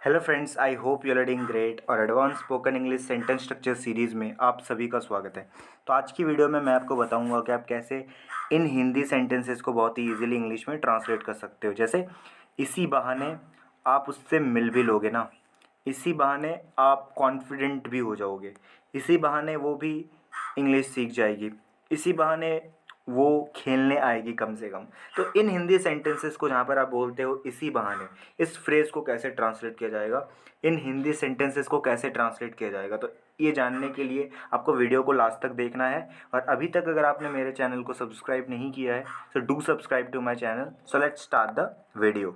Hello friends, I hope you are doing great. और advance spoken English sentence structure series में आप सभी का स्वागत है। तो आज की वीडियो में मैं आपको बताऊंगा कि आप कैसे इन हिंदी सेंटेंसेस को बहुत ही इजीली इंग्लिश में ट्रांसलेट कर सकते हो। जैसे इसी बहाने आप उससे मिल भी लोगे ना, इसी बहाने आप कॉन्फिडेंट भी हो जाओगे, इसी बहाने वो भी इंग्लिश सीख जाएगी, इसी बहाने वो खेलने आएगी कम से कम। तो इन हिंदी सेंटेंसेस को जहाँ पर आप बोलते हो इसी बहाने, इस फ्रेज़ को कैसे ट्रांसलेट किया जाएगा, इन हिंदी सेंटेंसेस को कैसे ट्रांसलेट किया जाएगा, तो ये जानने के लिए आपको वीडियो को लास्ट तक देखना है। और अभी तक अगर आपने मेरे चैनल को सब्सक्राइब नहीं किया है तो do subscribe to my channel. So let's start the video.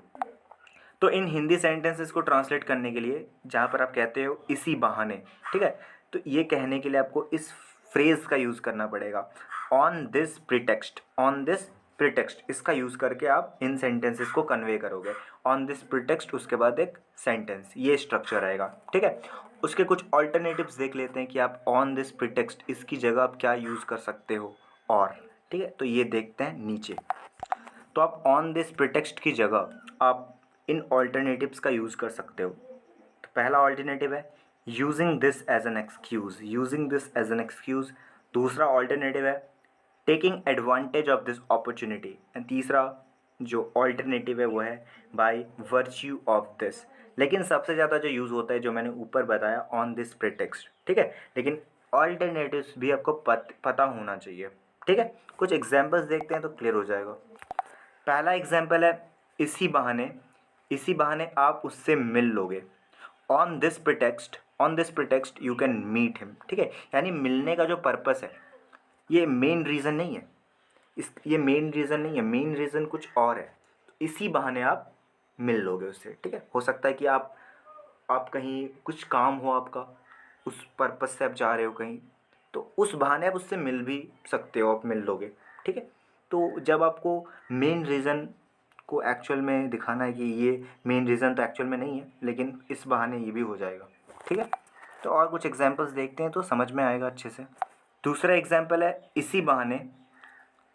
तो इन हिंदी सेंटेंसेस को ट्रांसलेट करने के लिए जहाँ पर आप कहते हो इसी बहाने, ठीक है, तो ये कहने के लिए आपको इस फ्रेज़ का यूज़ करना पड़ेगा, on this pretext. On this pretext इसका यूज़ करके आप इन सेंटेंसेस को कन्वे करोगे। ऑन दिस प्रिटेक्स्ट, उसके बाद एक सेंटेंस, ये स्ट्रक्चर आएगा, ठीक है। उसके कुछ ऑल्टरनेटिव्स देख लेते हैं कि आप ऑन दिस प्रिटेक्स्ट इसकी जगह आप क्या यूज़ कर सकते हो, और ठीक है, तो ये देखते हैं नीचे। तो आप ऑन दिस प्रिटेक्स्ट की जगह आप इन ऑल्टरनेटिव्स का यूज़ कर सकते हो। तो पहला ऑल्टरनेटिव है using this as an excuse, using this as an excuse. दूसरा ऑल्टरनेटिव है taking advantage of this opportunity. And तीसरा जो ऑल्टरनेटिव है वो है बाय वर्च्यू ऑफ दिस। लेकिन सबसे ज़्यादा जो यूज़ होता है जो मैंने ऊपर बताया, ऑन दिस प्रिटेक्स्ट, ठीक है। लेकिन ऑल्टरनेटिव्स भी आपको पता होना चाहिए, ठीक है। कुछ एग्जाम्पल्स देखते हैं तो क्लियर हो जाएगा। पहला एग्जाम्पल है इसी बहाने, इसी बहाने आप उससे मिल लोगे। On this pretext, on this pretext you can meet him, ठीक है। यानी मिलने का जो पर्पस है ये मेन रीज़न नहीं है, ये मेन रीज़न नहीं है, मेन रीज़न कुछ और है। तो इसी बहाने आप मिल लोगे उससे, ठीक है। हो सकता है कि आप कहीं कुछ काम हो आपका, उस पर्पस से आप जा रहे हो कहीं, तो उस बहाने आप उससे मिल भी सकते हो, आप मिल लोगे, ठीक है। तो जब आपको मेन रीज़न को एक्चुअल में दिखाना है कि ये मेन रीज़न तो एक्चुअल में नहीं है, लेकिन इस बहाने ये भी हो जाएगा, ठीक है। तो और कुछ एग्जांपल्स देखते हैं तो समझ में आएगा अच्छे से। दूसरा एग्जांपल है इसी बहाने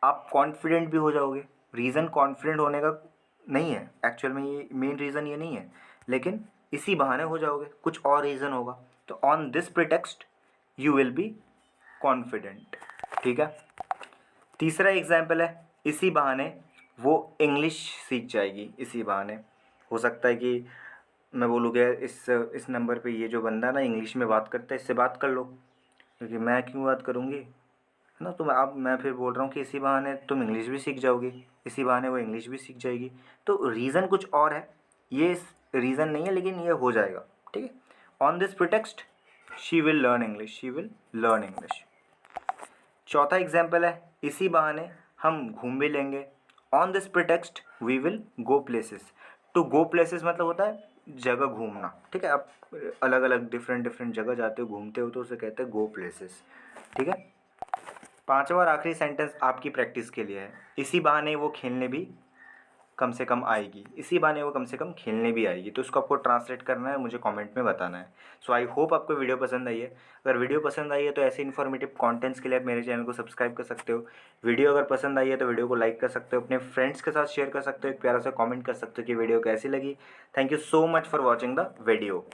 आप कॉन्फिडेंट भी हो जाओगे। रीज़न कॉन्फिडेंट होने का नहीं है एक्चुअल में, ये मेन रीज़न ये नहीं है, लेकिन इसी बहाने हो जाओगे, कुछ और रीज़न होगा। तो on this pretext you will be confident, ठीक है। तीसरा एग्जाम्पल है इसी बहाने वो इंग्लिश सीख जाएगी। इसी बहाने हो सकता है कि मैं बोलूँगा इस नंबर पे ये जो बंदा ना इंग्लिश में बात करता है, इससे बात कर लो, क्योंकि मैं क्यों बात करूँगी, है ना। तो मैं फिर बोल रहा हूँ कि इसी बहाने तुम इंग्लिश भी सीख जाओगी, इसी बहाने वो इंग्लिश भी सीख जाएगी। तो रीज़न कुछ और है, ये रीज़न नहीं है, लेकिन ये हो जाएगा, ठीक है। On this pretext she will learn English, she will learn English. चौथा एग्जाम्पल है इसी बहाने हम घूम भी लेंगे। On this pretext we will go places. To go places मतलब होता है जगह घूमना, ठीक है। आप अलग अलग डिफरेंट डिफरेंट जगह जाते हो, घूमते हो, तो उसे कहते हैं गो प्लेसेस, ठीक है। पांचवा और आखिरी सेंटेंस आपकी प्रैक्टिस के लिए है, इसी बहाने वो खेलने भी कम से कम आएगी, इसी बहाने वो कम से कम खेलने भी आएगी। तो उसको आपको ट्रांसलेट करना है, मुझे कमेंट में बताना है। सो आई होप आपको वीडियो पसंद आई है। अगर वीडियो पसंद आई है तो ऐसे इन्फॉर्मेटिव कंटेंट्स के लिए आप मेरे चैनल को सब्सक्राइब कर सकते हो। वीडियो अगर पसंद आई है तो वीडियो को लाइक कर सकते हो, अपने फ्रेंड्स के साथ शेयर कर सकते हो, एक प्यारा सा कॉमेंट कर सकते हो कि वीडियो कैसी लगी। Thank you so much for watching the video.